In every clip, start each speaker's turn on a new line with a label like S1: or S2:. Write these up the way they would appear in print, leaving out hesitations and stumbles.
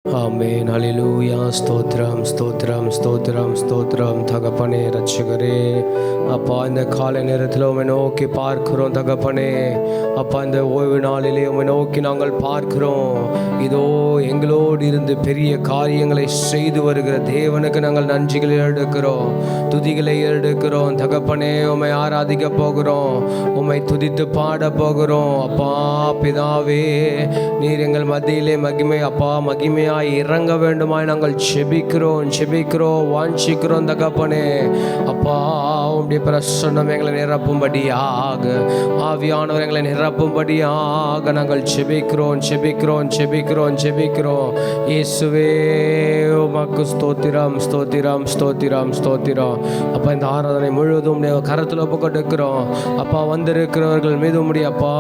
S1: ஆமென். ஹல்லேலூயா. ஸ்தோத்திரம் ஸ்தோத்திரம் ஸ்தோத்திரம் ஸ்தோத்திரம். தகப்பனே, ரட்சகரே, அப்பா, இந்த காலை நேரத்தில் உம்மை நோக்கி பார்க்கிறோம் தகப்பனே. அப்பா, இந்த ஓய்வு நாளிலே உம்மை நோக்கி நாங்கள் பார்க்கிறோம். இதோ எங்களோடு இருந்து பெரிய காரியங்களை செய்து வருகிற தேவனுக்கு நாங்கள் நன்றிகளை எடுக்கிறோம், துதிகளை எடுக்கிறோம் தகப்பனே. உம்மை ஆராதிக்க போகிறோம், உம்மை துதித்து பாட போகிறோம். அப்பா பிதாவே, நீர் எங்கள் மத்தியிலே மகிமையாய் இறங்க வேண்டுமாய் நாங்கள் செபிக்கிறோம் வாஞ்சிக்கிறோம் தகப்பனே. அப்பா, உம்முடைய பிரசன்னம் எங்களை நிரப்பும்படியாக, ஆவியானவர் எங்களை நிரப்பும்படியாக நாங்கள் செபிக்கிறோம். இயேசுவே, உமக்கு ஸ்தோத்திரம் ஸ்தோத்திரம் ஸ்தோத்திரம் ஸ்தோத்திரம். அப்பா, இந்த ஆராதனை முழுவதும் கரத்தில் ஒப்புக்கொடுக்கிறோம். அப்பா, வந்திருக்கிறவர்கள் மீது உம்முடைய அப்பா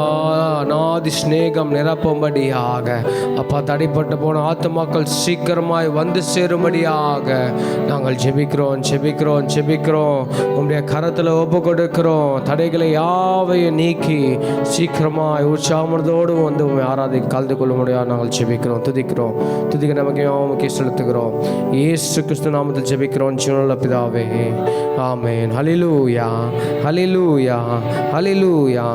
S1: அநாதி ஸ்நேகம் நிரப்பும்படியாக, அப்பா, தடைப்பட்டு போன ஆத்துமாக்கள் சீக்கிரமாய் வந்து சேரும்படியாக நாங்கள் ஜெபிக்கிறோம். உம்முடைய கரத்தில் ஒப்பு கொடுக்கிறோம். தடைகளை யாவையும் நீக்கி சீக்கிரமாய் உற்சாகத்தோடு வந்து உம்மை ஆராதிக்க கலந்து கொள்ள முடியாது நாங்கள் ஜெபிக்கிறோம், துதிக்க நமக்கு செலுத்துகிறோம். இயேசு கிறிஸ்து நாமத்தில் ஜெபிக்கிறோம் ஜீவனுள்ள பிதாவே, ஆமென். ஹல்லேலூயா ஹல்லேலூயா ஹல்லேலூயா.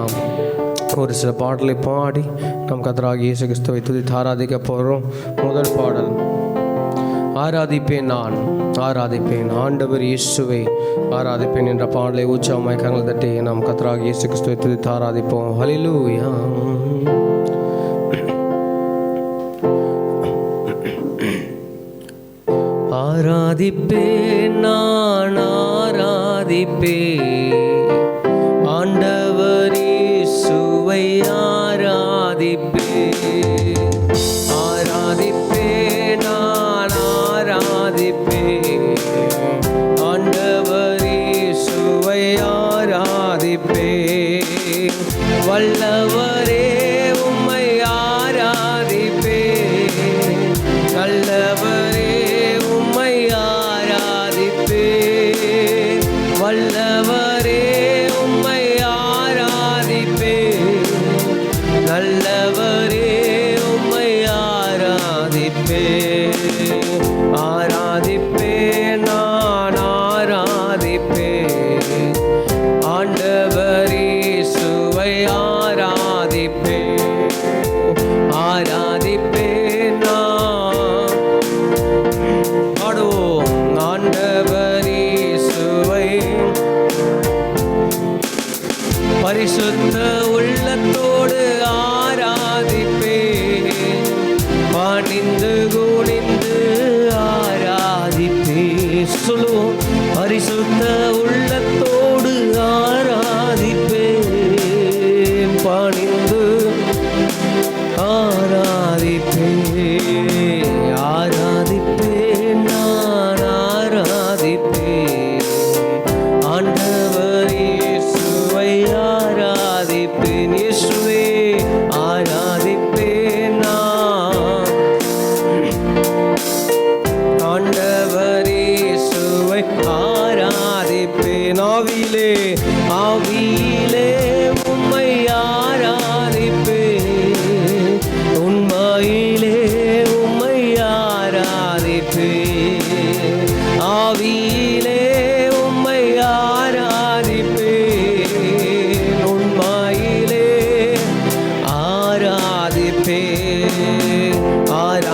S1: ஒரு சில பாடலை பாடி நம் கர்த்தராகிய இயேசு கிறிஸ்துவை துதித்து ஆராதிக்க போகிறோம். முதல் பாடல், ஆராதிப்பேன் ஆண்டவர் இயேசுவை ஆராதிப்பேன் என்ற பாடலை உற்சாகமாய் கரங்களை தட்டி நாம் கர்த்தராகிய இயேசு கிறிஸ்துவை துதித்து ஆராதிப்போம். ஹல்லேலூயா. ஆராதிப்பேன், நான் ஆராதிப்பேன் ஆண்டவர் இயேசுவை ஆராதிப்பேன். நான் ஆராதிப்பேன் ஆண்டவர் இயேசுவை ஆராதிப்பேன். வல்லவரே உம்மை ஆராதிப்பேன், நல்லவரே உம்மை ஆராதிப்பேன். வல்லவரே உம்மை ஆராதிப்பேன், நல்லவரே உம்மை ஆராதிப்பேன். நான் ஆராதிப்பேன் ஆண்டவர் இயேசுவை ஆராதிப்பேன். நான் பாடுவோம். ஆண்டவர் இயேசுவை பரிசுத்த உள்ளத்தோடு ஆராதிப்பேன், பணிந்து குனிந்து ஆராதிப்பேன். சொல்லுவோம், பரிசுத்த உள்ளத்தோடு ஆராதிப்பேன், பணிந்து ஆராதிப்பேன். நான் ஆராதிப்பேன் ஆண்டவர் இயேசுவை ஆராதிப்பேன். இயேசுவே ஆராதிப்பேன், நான் ஆண்டவர் இயேசுவை ஆராதிப்பேன். ஆவியிலே உம்மை ஆராதிப்பேன், உண்மையிலே உம்மை ஆராதிப்பேன். ஆவியிலே உம்மை ஆராதிப்பேன், உண்மையிலே ஆராதிப்பேன். நான்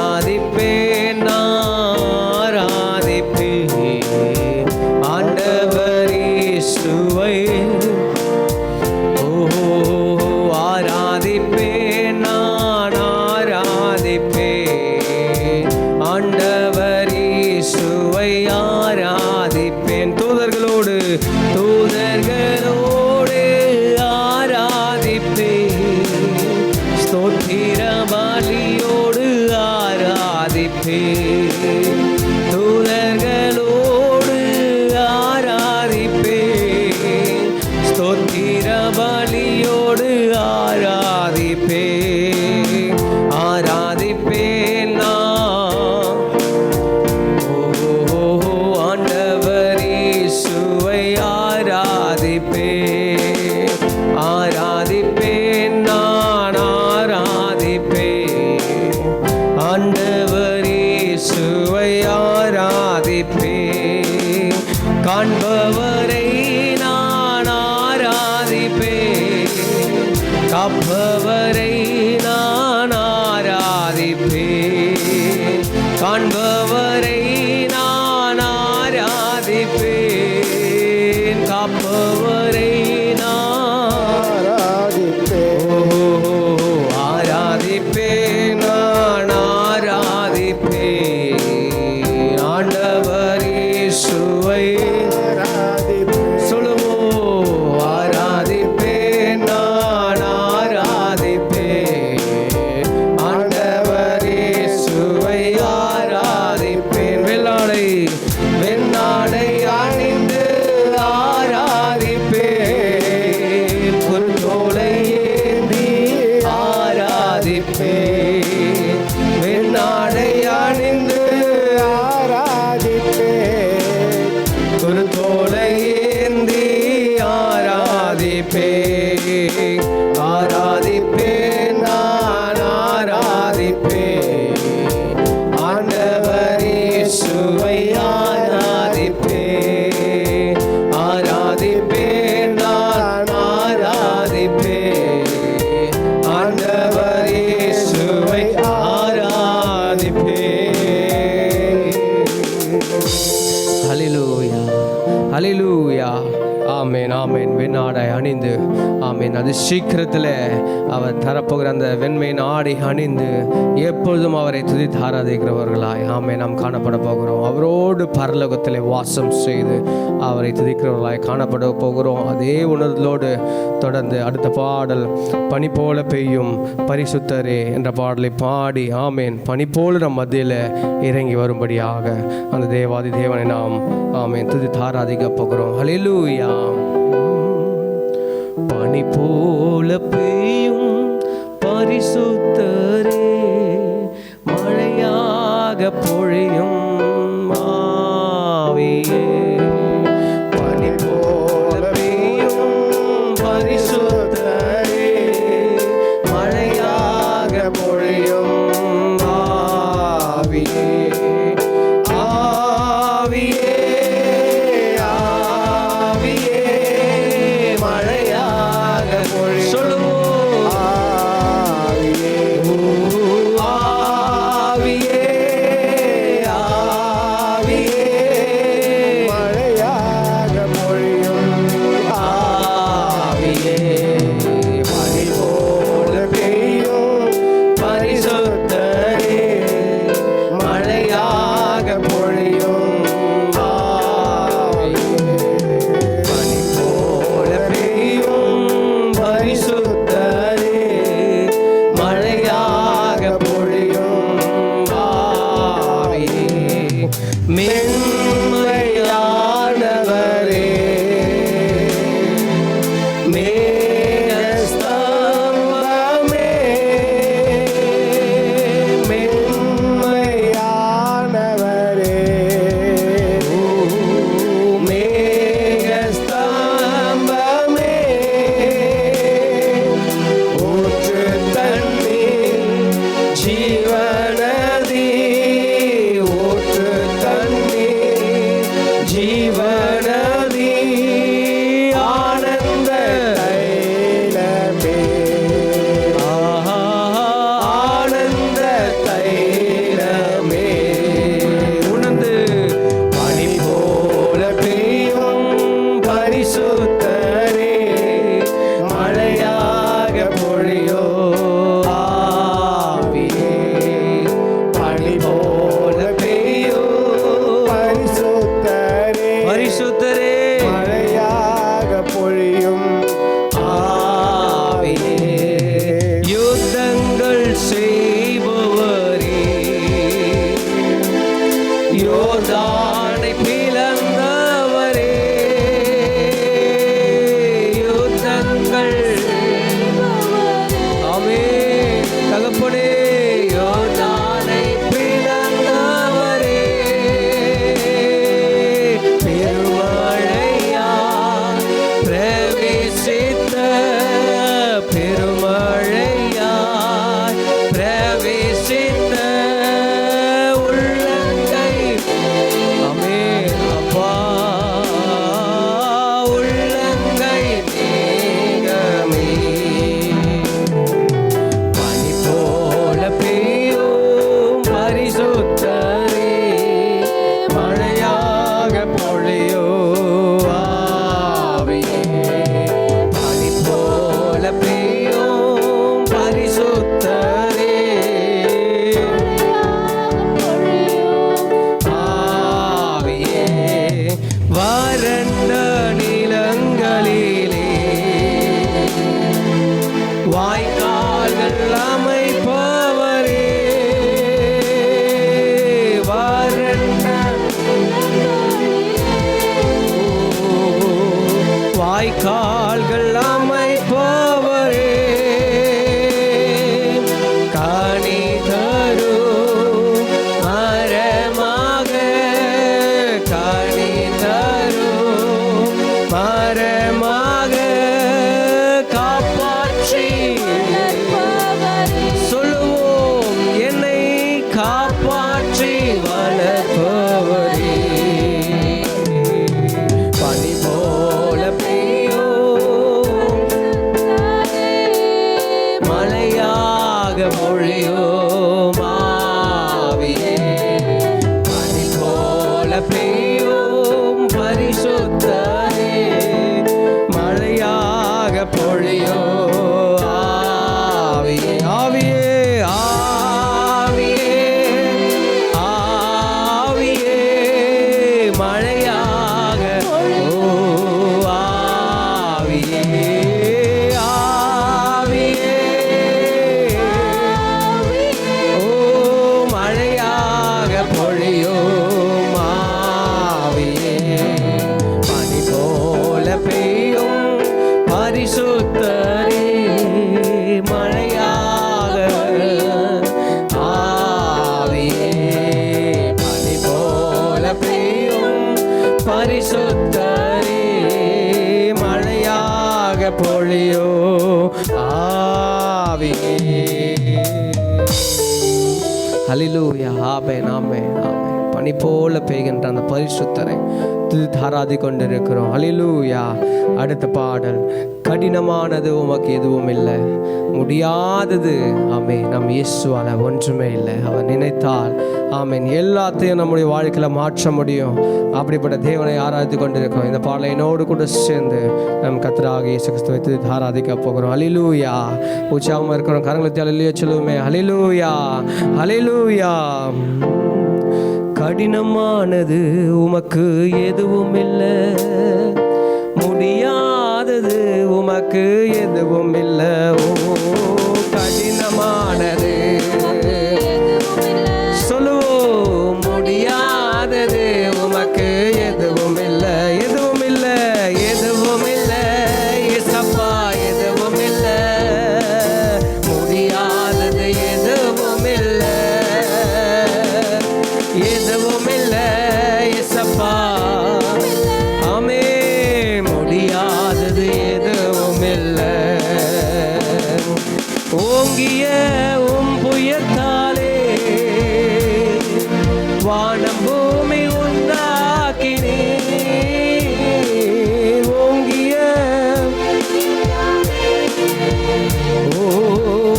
S1: ஆராதிப்பேன் ஆண்டவர் இயேசுவை. ஆராதிப்பேன், நான் ஆராதிப்பேன் ஆண்டவர் இயேசுவை ஆராதிப்பேன். தூதர்களோடு ஆராதிப்பேன், ஸ்தோத்திர பலியோடு ஆராதிப்பேன். தூதர்களோடு ஆராதிப்பேன், ஸ்தோத்திர பலியோடு ஆராதிப்பேன். நான் ஆண்டவர் இயேசுவை ஆராதிப்பேன். நான் ஆராதிப்பேன் ஆண்டவர் இயேசுவை ஆராதிப்பேன், ஆராதிப்பேன், நான் ஆராதிப்பேன். ஆண்டவர் இயேசுவை ஆராதிப்பேன். ஹல்லேலூயா, ஹல்லேலூயா. ஆமேன், ஆமேன். வெண்ணாடை அணிந்து, ஆமேன், அது சீக்கிரத்தில் அவர் தரப்போகிற அந்த வெண்மையின் ஆடை அணிந்து எப்பொழுதும் அவரை துதித்து ஆராதிக்கிறவர்களாய், ஆமேன், நாம் காணப்பட போகிறோம். அவரோடு பரலோகத்தில் வாசம் செய்து அவரை துதிக்கிறவர்களாய் காணப்பட போகிறோம். அதே உணர்தலோடு தொடர்ந்து அடுத்த பாடல் பனி போல பெய்யும் பரிசுத்தரே என்ற பாடலை பாடி, ஆமேன், பனி போல நம் மத்தியில் இறங்கி வரும்படியாக அந்த தேவாதி தேவனை நாம், ஆமேன், துதித்து ஆராதிக்க போகிறோம். ஹல்லேலூயா. பனி போல பெய்யும் பரிசுத்தரே, மழையாக பொழியும் ஆவியே. பனி போல பெய்யும் பரிசுத்தரே, மழையாக பொழியும் ஆவியே. ஆவியே, ஹல்லேலூயா. ஆமென் ஆமென் ஆமென். பனி போல பெய்கின்ற அந்த பரிசுத்தரை ஆராதி கொண்டிருக்கிறோம். ஹல்லேலூயா. அடுத்த பாடல், கடினமானது உமக்கு எதுவும் இல்லை, முடியாதது ஆமென் நம் இயேசுவால ஒன்றுமே இல்லை. அவர் நினைத்தால் ஆமென் எல்லாத்தையும் நம்முடைய வாழ்க்கையில் மாற்ற முடியும். அப்படிப்பட்ட தேவனை ஆராதித்து கொண்டிருக்கிறோம். இந்த பாடலை என்னோடு கூட சேர்ந்து நம் கர்த்தராகிய இயேசு கிறிஸ்துவை ஆராதிக்க போகிறோம். ஹல்லேலூயா. உற்சாகமாக இருக்கிறோம். கரங்களை ஹல்லேலூயா சொல்லுவோமே. ஹல்லேலூயா ஹல்லேலூயா. கடினமானது உமக்கு எதுவும் இல்லை, முடியாதது உமக்கு எதுவும் இல்லை. ஓ கடினமானது சொல்லுவோம், முடியாதது உமக்கு எதுவும் இல்லை, எதுவும் இல்லை, எதுவும் இல்லை இயேசப்பா, எதுவும் இல்லை, முடியாதது எதுவும் இல்லை, எதுவும் இல்லை இயேசப்பா. ஆமே முடியாதது எதுவும் இல்லை. ஓங்கிய புயத்தாலே வானம் பூமி உண்டாக்கினே, ஓங்கிய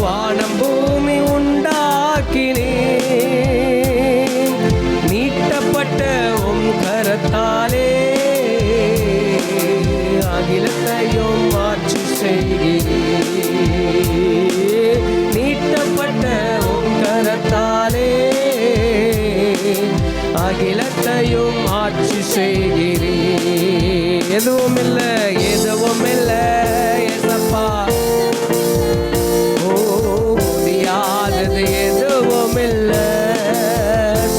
S1: வானம் பூமி உண்டாக்கினே, நீட்டப்பட்ட கரத்தாலே அகிலத்தையும் மாற்றி செய்கிறீர், நீட்டப்பட்ட கரத்தாலே அகிலத்தையும் ஆட்சி செய்கிறீர். எதுவும் இல்லை, எதுவும் இல்லை ஏசப்பா. ஓ முடியாதது எதுவும் இல்லை,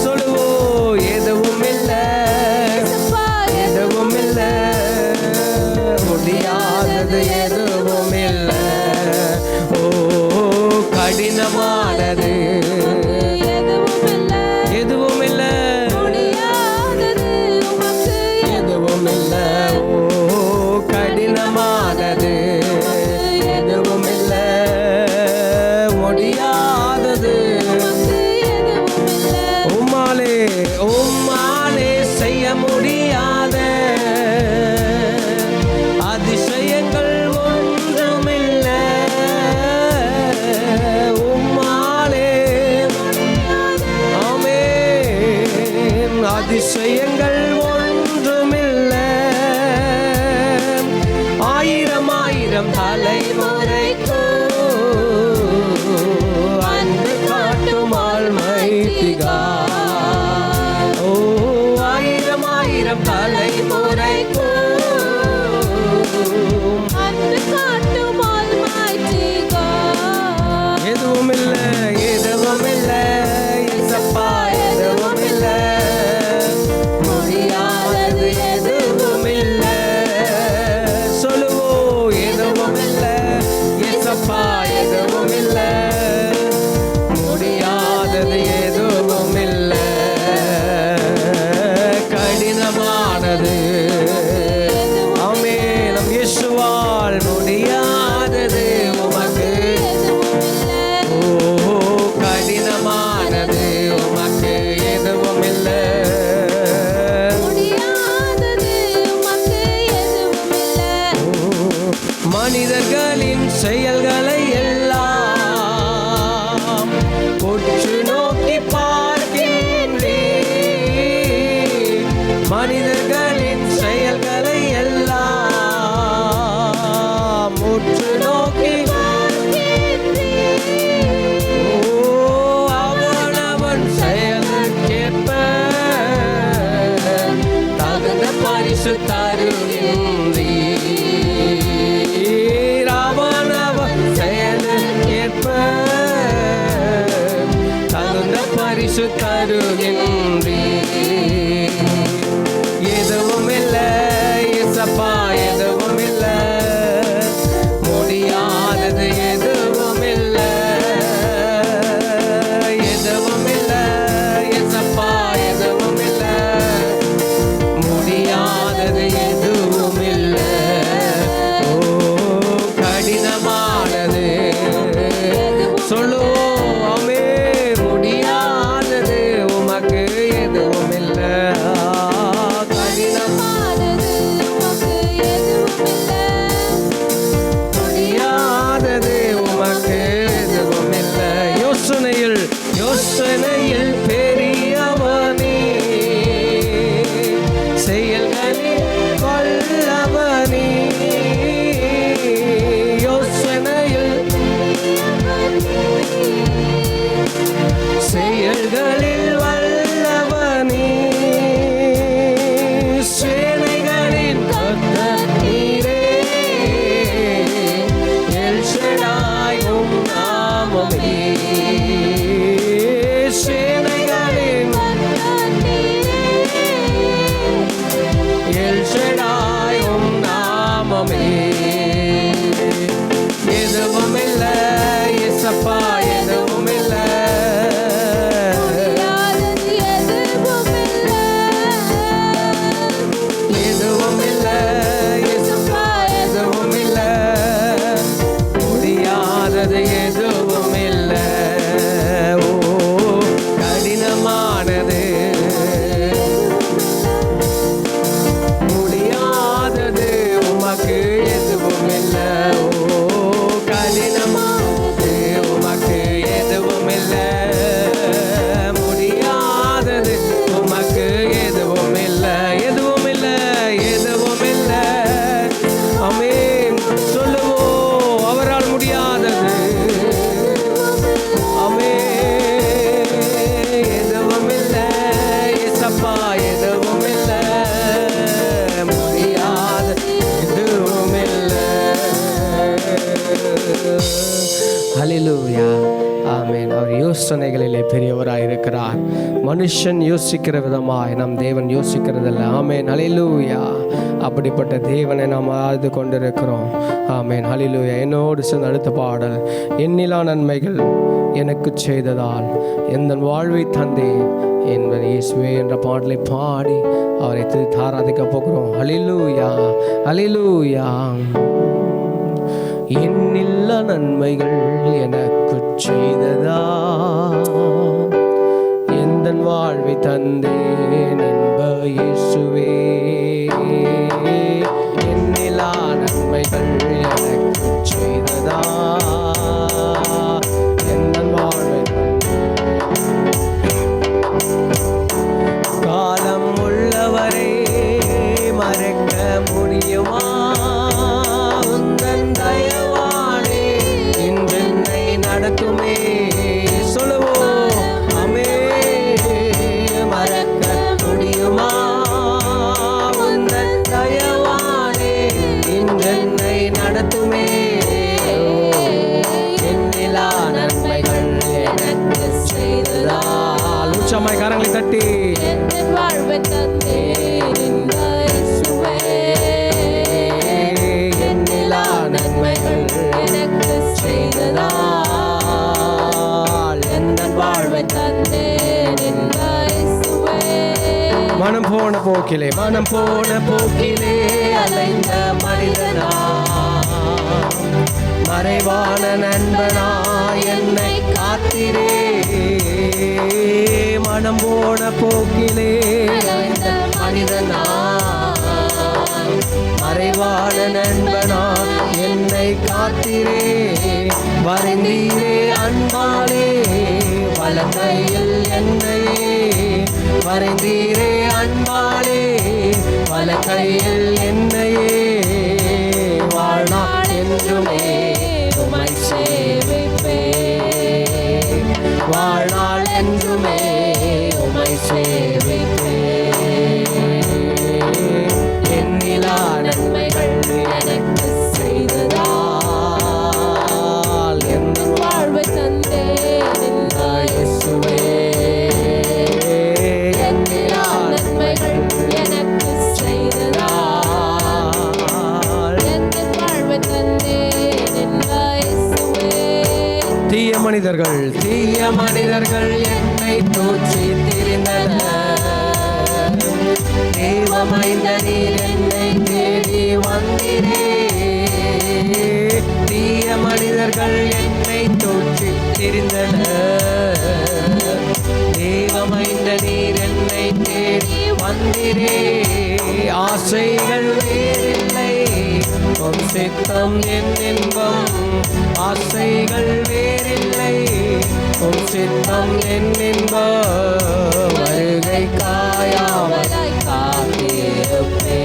S1: சொல்லுவோம் எதுவும் இல்லை, எதுவும் இல்லை, முடியாதது எதுவும் இல்லை. ஓ கடினமானது எதுவும் இல்லை, எதுவும் இல்லை. ஓ கடினமானது எதுவும் இல்லை, முடியாதது உம்மாலே உம்மாலே செய்ய முடியாத அதிசயங்கள் ஒன்றுமில்லை, உம்மாலே ஆமென் அதிசயங்கள் ஒன்றுமில்லை. ஆயிரம் ஆயிரம் தலைமுறைக்கு அன்பு காட்டும் ஆல்மைத்திகா. ஓ ஆயிரம் ஆயிரம் தலைமுறைக்கு அன்பு காட்டும் ஆல்மைத்திகா. எதுவும் இல்லை, எதுவும் இல்லை இயேசப்பா, எதுவும் இல்லை, முடியாதது எதுவும் இல்லை, சொல்லுவோம் எதுவும் இல்லை இயேசப்பா, எதுவும் இல்லை, முடியாதது எதுவும் இல்லை. கடினமானது ஆமே நம் இயேசுவால் முடியாதது உமக்கு. ஓ கடினமானது உமக்கு எதுவும் இல்லை, மனிதர்களின் செயல்களை எல்லாம் உற்று நோக்கி பார்க்கின்றேன், மனிதர்களின் செயல்களை எல்லாம் உற்று நோக்கி அவனவன் செயலுக்கேற்ப தகுந்த பரிசு தருகின்றீர், அவனவன் செயலுக்கேற்ப தகுந்த பரிசு தருகின்றீர். எதுவும் இல்லை இயேசப்பா, எதுவும் இல்லை, முடியாதது எதுவும் இல்லை, எதுவும் இல்லை இயேசப்பா, எதுவும் இல்லை, முடியாதது மனுஷன் யோசிக்கிற விதமாய் நம் தேவன் யோசிக்கிறதில்ல. ஆமென், ஹல்லேலூயா. அப்படிப்பட்ட தேவனை நாம் ஆழ்ந்து கொண்டிருக்கிறோம். ஆமென், ஹல்லேலூயா. என்னோடு சேர்ந்து அடுத்த பாடல், எண்ணிலா நன்மைகள் எனக்கு செய்ததால் எந்த வாழ்வை தந்தேன் என்பது இயேசுவே என்ற பாடலை பாடி அவரை துதித்து ஆராதிக்க போகிறோம். ஹல்லேலூயா, ஹல்லேலூயா. எண்ணில்லா நன்மைகள் எனக்கு செய்ததா எந்த வாழ்வை தந்தேன் என்ப இயேசுவே. எண்ணிலா நன்மைகள் எனக்கு செய்ததா எந்த வாழ்வை காலம் உள்ளவரே மறக்க முடியுமா உந்தன் தயவானே இன்றென்னை நடக்குமே. சொல்லுவோம், அமே மறக்க முடியுமா உந்தன் தயவானே இன்றென்னை நடத்துமே. எண்ணிலா நன்மைகள் எனக்கு செய்ததால் உச்சமாய் கரங்களை தட்டி வாழ்வை தந்தேன் இயேசுவே. எண்ணிலா நன்மைகள் எனக்கு செய்ததால் எந்த வாழ்வை தந்தேன் இயேசுவே. மனம் போன போக்கிலே மனம் போன போக்கிலே அலைந்த மனிதனா மறைவான நண்பனா என்னை காத்திரே. மனம் போன போக்கிலே அலைந்த மனிதனா மறைவான நண்பனா என்னை காத்திரே. வரைந்தீரே அன்பாலே வலக்கையில் என்னையே வரைந்தீரே அன்பாலே வலக்கையில் என்னையே. வாழ்நாள் என்றுமே உம்மை சேவிப்பே வாழ்நாள் என்றுமே உம்மை சேவிப்பே. எண்ணிலா நன்மைகள் எனக்கு செய்ததால் எந்த வாழ்வை தந்தேன் இயேசுவே. எண்ணிலா நன்மைகள் எனக்கு செய்ததால் எந்த வாழ்வை தந்தேன் இயேசுவே. தீய மனிதர்கள் என்னை தூற்றி திரிந்தனர். தேவமைந்த நீர் என்னை தேடி வந்தீரே. தீய மனிதர்கள் என்னை தூற்றி திரிந்தனர். தேவமைந்த நீர் என்னை தேடி வந்தீரே. ஆசைகள் வேறில்லை உம் சித்தம் என் இன்பம். ஆசைகள் வேறில்லை உம் சித்தம் என் இன்பம். வருகை காயாவலாய் காத்திருப்பே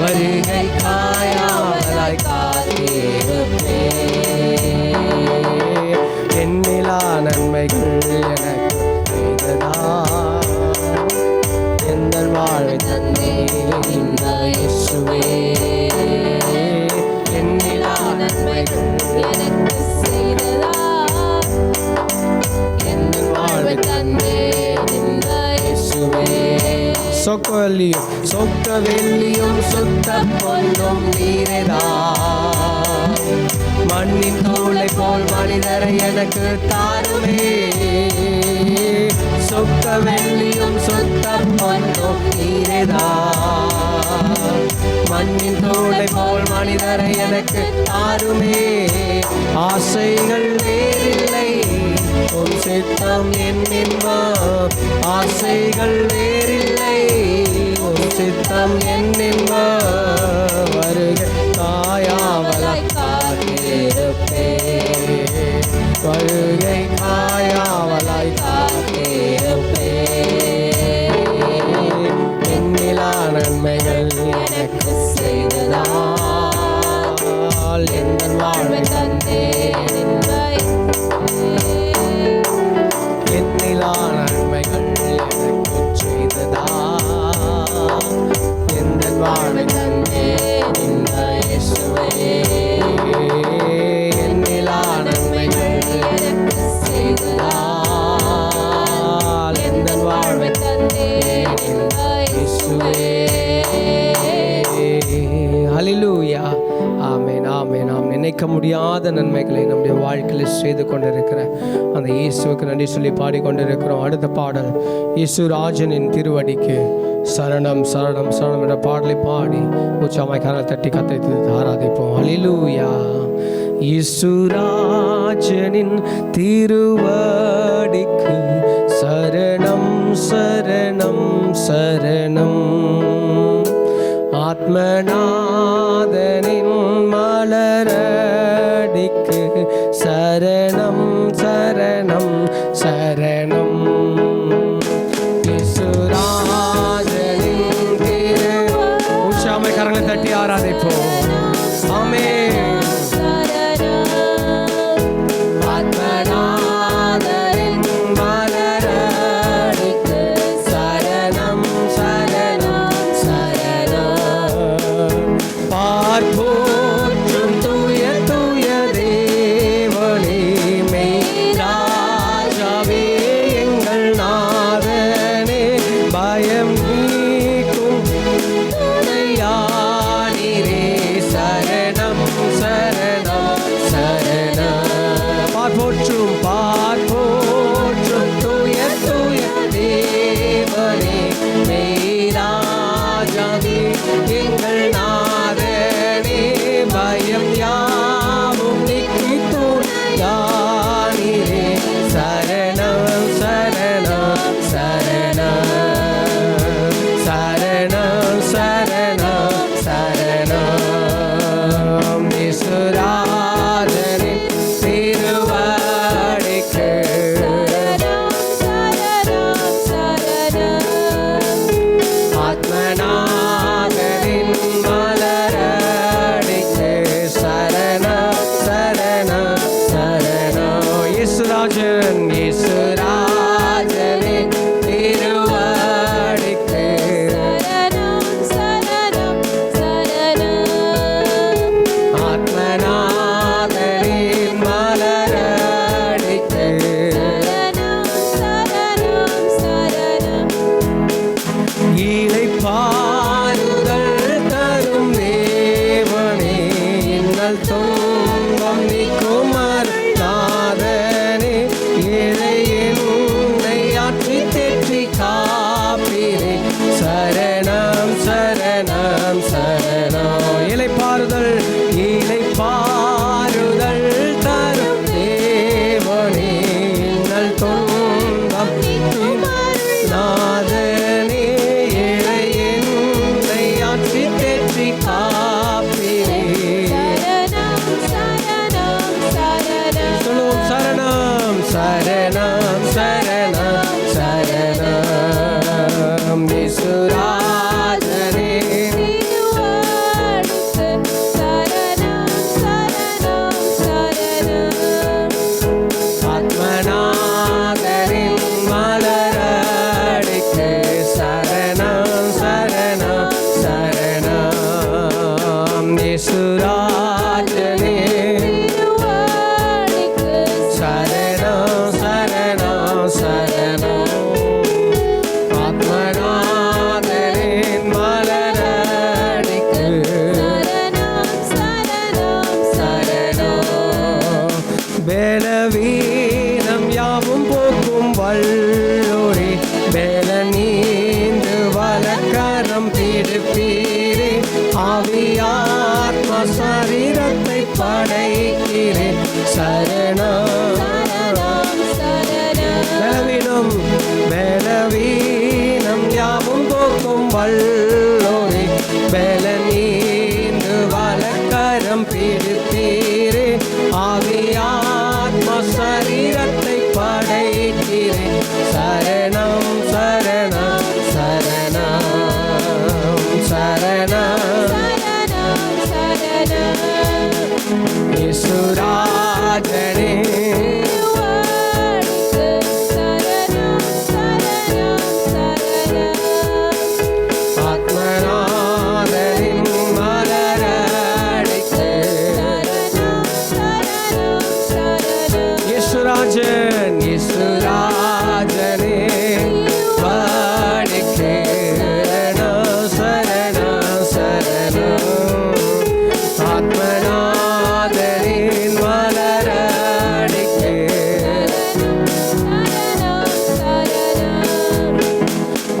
S1: வருகை காயாவலாய் காத்திருப்பே. எண்ணிலா நன்மைகள் எனக்கு செய்ததால் எந்த வாழ்வை தந்தேன் இயேசுவே. எண்ணிலா நன்மைகள் எனக்கு செய்ததால் எந்த வாழ்வை தந்தேன் இயேசுவே. சொக்க வெள்ளியும் சுத்த பொன்னும் நீரேதா. மண்ணின் தோளை போல் மனிதரை எனக்கு தாருமே. சொக்க வெள்ளியும் சுத்த பொன்னும் நீரேதா. மண்ணின் தோளை போல் மனிதரை எனக்கு தாருமே. ஆசைகள் வேறில்லை உம் சித்தம் என் இன்பம். ஆசைகள் வேறில்லை உம் சித்தம் என் இன்பம். வருகை காயாவலாய் காத்திருப்பே வருகை காயாவலாய் காத்திருப்பே. எண்ணிலா நன்மைகள் எனக்கு செய்ததால் எந்த வாழ்வை தந்தேன். எண்ணிலா நன்மைகள் இயேசுவே. ஹல்லேலூயா. ஆமென், ஆமென். நாம் நினைக்க முடியாத நன்மைகளை நம்முடைய வாழ்க்கையில் செய்து கொண்டிருக்கிற அந்த இயேசுவுக்கு நன்றி சொல்லி பாடிக்கொண்டிருக்கிறோம். அடுத்த பாடல் இயேசுராஜனின் திருவடிக்கு சரணம் சரணம் சரணம் என்ற பாடலை பாடி உச்சமாய் கரலை தட்டி கத்தைத்து ஆராதிப்போம். ஹல்லேலூயா. இயேசுராஜனின் திருவடிக்கு சரணம் சரணம் சரணம். ஆத்மநாதனின் மலரடிக்கு சரணம் சரணம் சரணம். இயேசுராஜனின் திரு உற்சாகமாய் கரங்களை தட்டி ஆராதிப்போம். ஆமென். போற்றும் தூய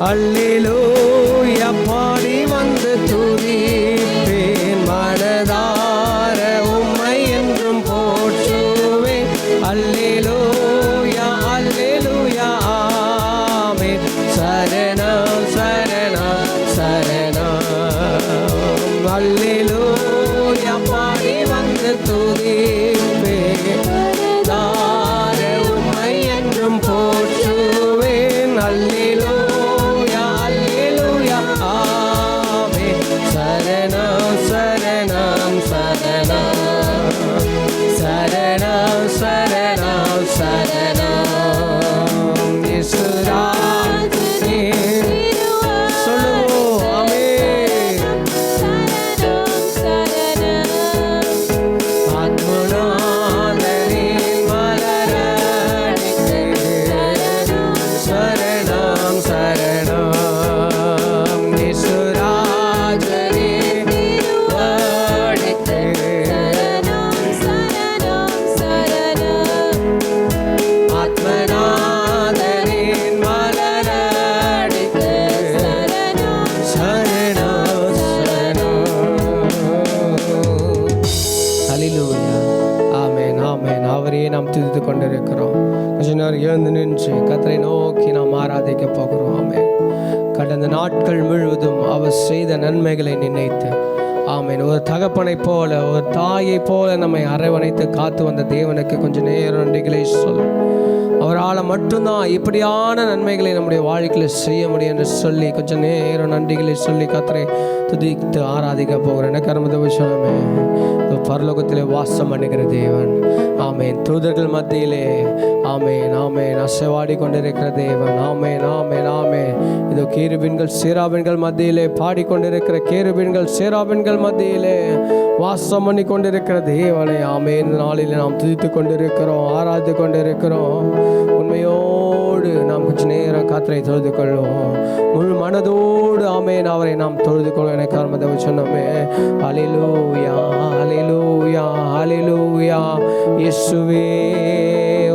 S1: அல்லேலூயா பாடி வந்து துதிப்பேன் மனதார உம்மை என்றும் போற்றுவேன் அல்லேலூயா அல்லேலூயா ஆமென் சரணம் சரணம் சரணம் அல்லேலூயா பாடி வந்து துதிப்பேன் மனதார உம்மை என்றும் போற்றுவேன் அல்லேலூயா அல்லேலூயா ஆமென் சரணம் சரணம் சரணம் சரணம் சரணம் சரணம் இயேசுராஜனே சொல்லுவோம் ஆமென் ஆத்மநாதனின் மலரடிக்கு சரணம் சரணம் இயேசுராஜனே வடிக்கு ஆத்மநாதனின் மலரடிக்கு சரணம் சரணம் ஹல்லேலூயா ஆமென் ஆமென் அவரையே நாம் துதித்துக் கொண்டிருக்கிறோம். கொஞ்ச நேரம் எழுந்து நின்று கர்த்தரை நோக்கி நாம் ஆராதிக்க போகிறோம். ஆமென். கடந்த நாட்கள் முழுவதும் அவர் செய்த நன்மைகளை நினைத்து ஆமென் ஒரு தகப்பனை போல ஒரு தாயை போல நம்மை அரவணைத்து காத்து வந்த தேவனுக்கு கொஞ்சம் நேரம் நன்றிகளை சொல். அவரால் மட்டும்தான் இப்படியான நன்மைகளை நம்முடைய வாழ்க்கையில் செய்ய முடியும் என்று சொல்லி கொஞ்சம் நேரம் நன்றிகளை சொல்லி கர்த்தரை துதித்து ஆராதிக்க போகிறேன். எனக்கு அருமத விஷயமே பரலோகத்திலே வாசம் பண்ணுகிற தேவன் ஆமேன் தூதர்கள் மத்தியிலே ஆமேன் ஆமேன் அசைவாடி கொண்டிருக்கிற தேவன் ஆமேன் ஆமேன் ஆமேன் இதோ கேருபீன்கள் சேராபீன்கள் மத்தியிலே பாடிக்கொண்டிருக்கிற கேருபீன்கள் சேராபீன்கள் மத்தியிலே வாசம் பண்ணி கொண்டிருக்கிற தேவனை ஆமேன் இந்த நாளில் நாம் துதித்து கொண்டிருக்கிறோம் ஆராய்ந்து கொண்டிருக்கிறோம். உண்மையோடு நாம் கொஞ்சம் நேரம் கர்த்தரை தொழுது கொள்வோம். முழு மனதோடு ஆமேன் அவரை நாம் தொழுது கொள்வோம். எனக்கு அருமத சொன்னோமே ஹல்லேலூயா ஹல்லேலூயா ஹல்லேலூயா இயேசுவே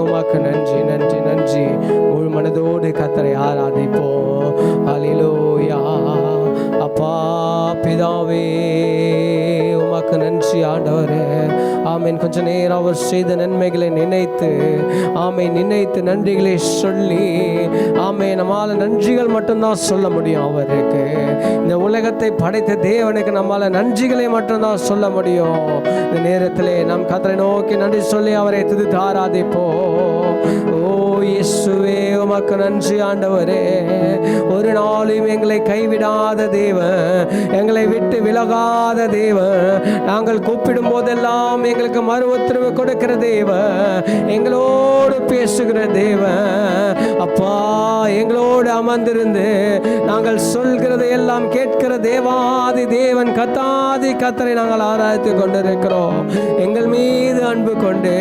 S1: உமக்கு நன்றி நன்றி நன்றி. முழு மனதோடு கர்த்தரை ஆராதிப்போம். ஹல்லேலூயா அப்பா பிதாவே உமக்கு நன்றி ஆண்டவரே ஆமேன். கொஞ்ச நேரம் அவர் செய்த நன்மைகளை நினைத்து ஆமேன் நினைத்து நன்றிகளை சொல்லி ஆமேன் நம்மால் நன்றிகள் மட்டும்தான் சொல்ல முடியும். அவருக்கு இந்த உலகத்தை படைத்த தேவனுக்கு நம்மால் நன்றிகளை மட்டும்தான் சொல்ல முடியும். இந்த நேரத்திலே நாம் கர்த்தரை நோக்கி நன்றி சொல்லி அவரை துதித்து ஆராதிப்போம். ஓ இயேசுவே உமக்கு நன்றி ஆண்டவரே. ஒரு நாளும் எங்களை கைவிடாத தேவன் எங்களை விட்டு விலகாத தேவன் நாங்கள் கூப்பிடும் போதெல்லாம் எங்களுக்கு மறு உத்தரவு கொடுக்கிற தேவன் எங்களோடு பேசுகிற தேவன் அப்பா எங்களோடு அமர்ந்திருந்து நாங்கள் சொல்கிறதை எல்லாம் கேட்கிற தேவாதி தேவன் கத்தாதி கத்தரை நாங்கள் ஆராய்த்து கொண்டிருக்கிறோம். எங்கள் மீது அன்பு கொண்டு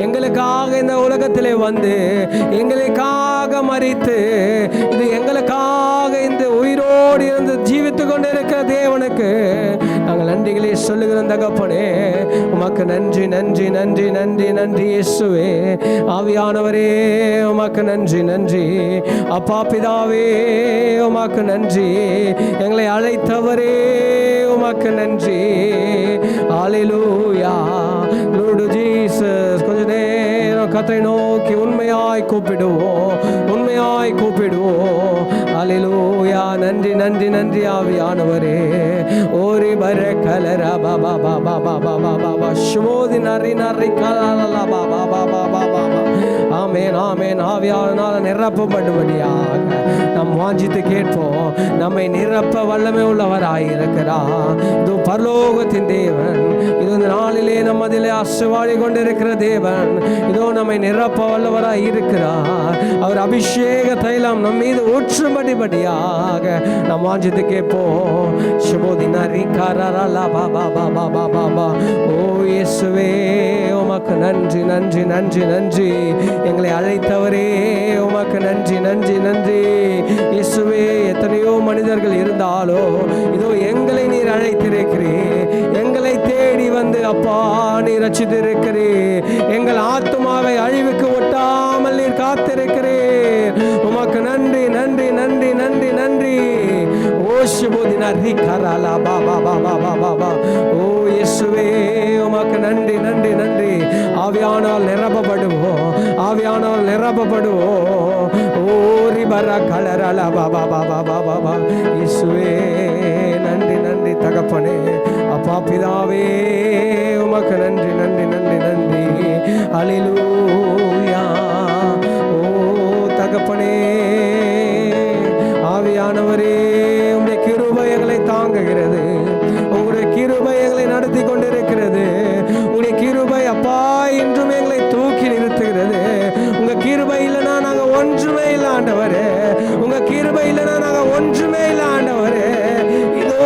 S1: எங்களுக்காக இந்த உலகத்திலே வந்து எங்களுக்காக மரித்து இது எங்களுக்காக இந்த உயிரோடு இருந்து ஜீவித்து கொண்டிருக்கிற தேவனுக்கு நாங்கள் நன்றிகளை சொல்லுகிற தகப்பனே உமக்கு நன்றி நன்றி நன்றி நன்றி நன்றி இயேசுவே. ஆவியானவரே உமக்கு நன்றி நன்றி. அப்பா பிதாவே உமக்கு நன்றி. எங்களை அழைத்தவரே உமக்கு நன்றி. ஹல்லேலூயா லார்ட் ஜீசஸ். கொஞ்ச நேரம் கர்த்தரை நோக்கி உண்மையாய் கூப்பிடுவோம் உண்மையாய் கூப்பிடுவோம். ஹல்லேலூயா நன்றி நன்றி நன்றி ஆவியானவரே. ஓரி பர கலர பாபா பாபா பாபா பாபா சுமோதி நரி நரி கலல பாபா பாபா பாபா ஆமேன் ஆமேன். ஆவியானவரால் நிரப்பப்படும்படியாக நாம் வாஞ்சித்து கேட்போம். நம்மை நிரப்ப வல்லமை உள்ளவராய் இருக்கிறார். இது பரலோகத்தின் தேவன். இது இந்த நாளிலே நம்ம அதிலே அசைவாடி கொண்டிருக்கிற தேவன். இதோ நம்மை நிரப்ப வல்லவராய் இருக்கிறார். அவர் அபிஷேக தைலம் நம் மீது ஊற்றும்படியாக நாம் வாஞ்சித்து கேட்போம். சுபோதி நரி கரரல பாபா பாபா பாபா பாபா. ஓ இயேசுவே உமக்கு நன்றி நன்றி நன்றி நன்றி. எங்களை அழைத்தவரே உமக்கு நன்றி நன்றி நன்றி இயேசுவே. எத்தனையோ மனிதர்கள் இருந்தாலோ இதோ எங்களை நீர் அழைத்திருக்கிறீர். எங்களை தேடி வந்து அப்பா நீர் ரட்சித்திருக்கிறீர். எங்கள் ஆத்துமாவை அழிவுக்கு ஒட்டாமல் நீர் காத்திருக்கிறீர். உமக்கு நன்றி நன்றி நன்றி நன்றி நன்றி நரி கராலா பாபா பாபா பாபா பா. ஓ இயேசுவே உமக்கு நன்றி நன்றி நன்றி. ஆவியானால் நிரப்பப்படுவோம், ஆவியானால் நிரப்பப்படுவோம். ஓரி பர கலரலா பாபா பாபா பாபா பா. இயேசுவே நன்றி நன்றி தகப்பனே. அப்பா பிதாவே உமக்கு நன்றி நன்றி நன்றி நன்றி. அல்லேலூயா. ஓ தகப்பனே ஆவியானவரே உம்முடைய கிருபை எங்களை தாங்குகிறது, உங்களுடைய கிருபை எங்களை நடத்தி கொண்டிருக்கிறது. உங்களுடைய கிருபை அப்பா இன்றும் எங்களை தூக்கி நிறுத்துகிறது. உங்க கிருபை இல்லைன்னா நாங்க ஒன்றுமே இல்லை ஆண்டவரே, உங்க கிருபை இல்லைன்னா நாங்க ஒன்றுமே இல்லை ஆண்டவரே. இதோ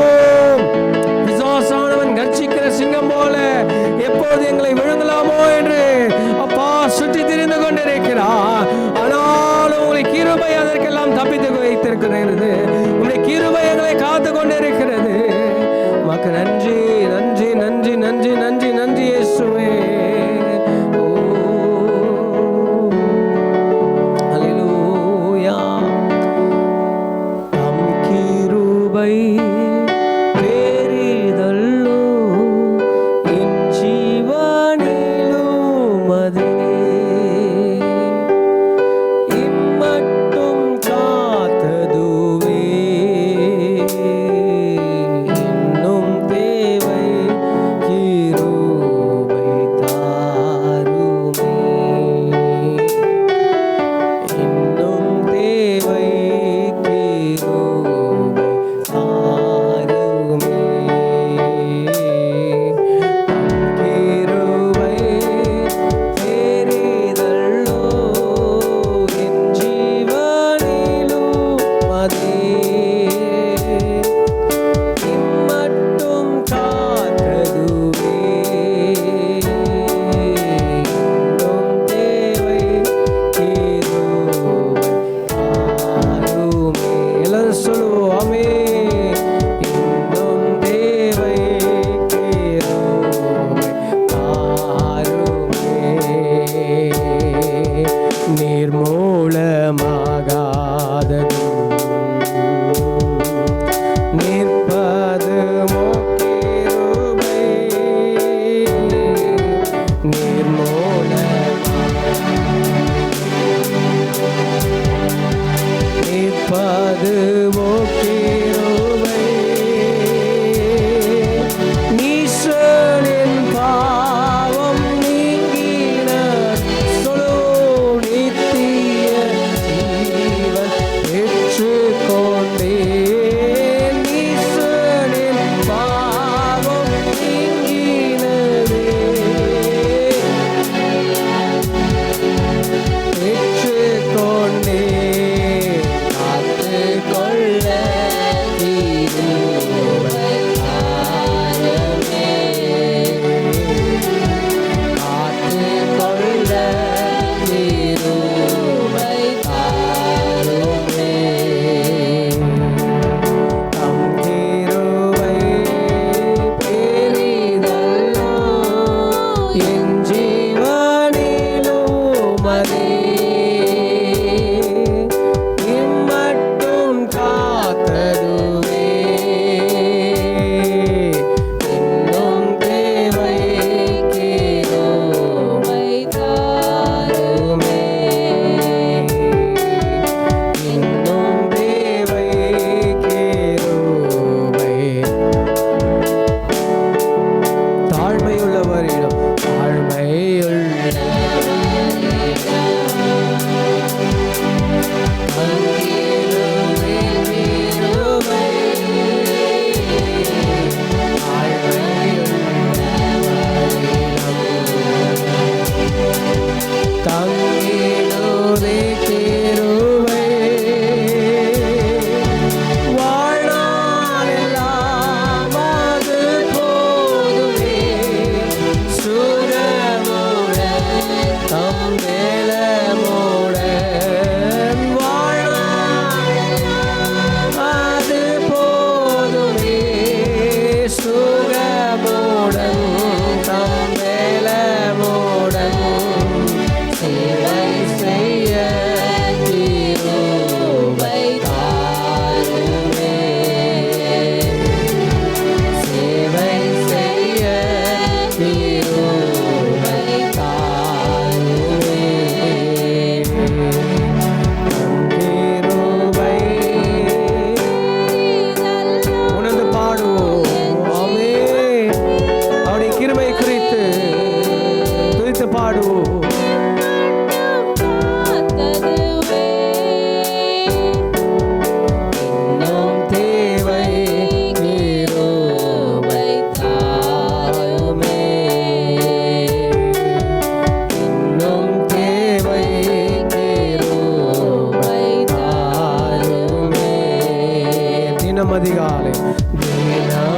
S1: பிசாசானவன் கர்ச்சிக்கிற சிங்கம் போல எப்போது எங்களை விழுங்கலாமோ என்று அப்பா சுற்றி திரிந்து கொண்டிருக்கிறார். ஆனாலும் உங்களை கிருபை அதற்கெல்லாம் தப்பித்து வைத்திருக்கிறது. உங்களுடைய கிருபை எங்களை காத்து கொண்டிருக்கிறது. உமக்கு நன்றி நன்றி நன்றி நன்றி நன்றி நன்றி இயேசுவே. அல்லேலூயா. தம் கிருபை பெரிதல்லோ என் ஜீவனிலும் அதே. இம்மட்டும் காத்ததுவே இன்னும் தேவை கிருபை தாருமே. இன்னும் தேவை கிருபை தாருமே. கிருபை பெரிதல்லோ என் ஜீவனிலும் அதே. இம்மட்டும் காத்ததுவே இன்னும் தேவை கிருபை தாருமே. எல்லாரும் சொல்லுவோம் ஆமென். இன்னும் தேவை கிருபை தாருமே. நிர்மூலமாகாததும் நிற்பது கிருபை. நிற்பது கிருபை. நீசனின் பாவம் நீங்கின சொல்லு நித்திய ஜீவன் பெற்றுக்கொண்டேன். நீசனின் பாவம் நீங்கினதே பெற்றுக்கொண்டேன். காத்துக்கொள் தினம் அதிகாலை தினம்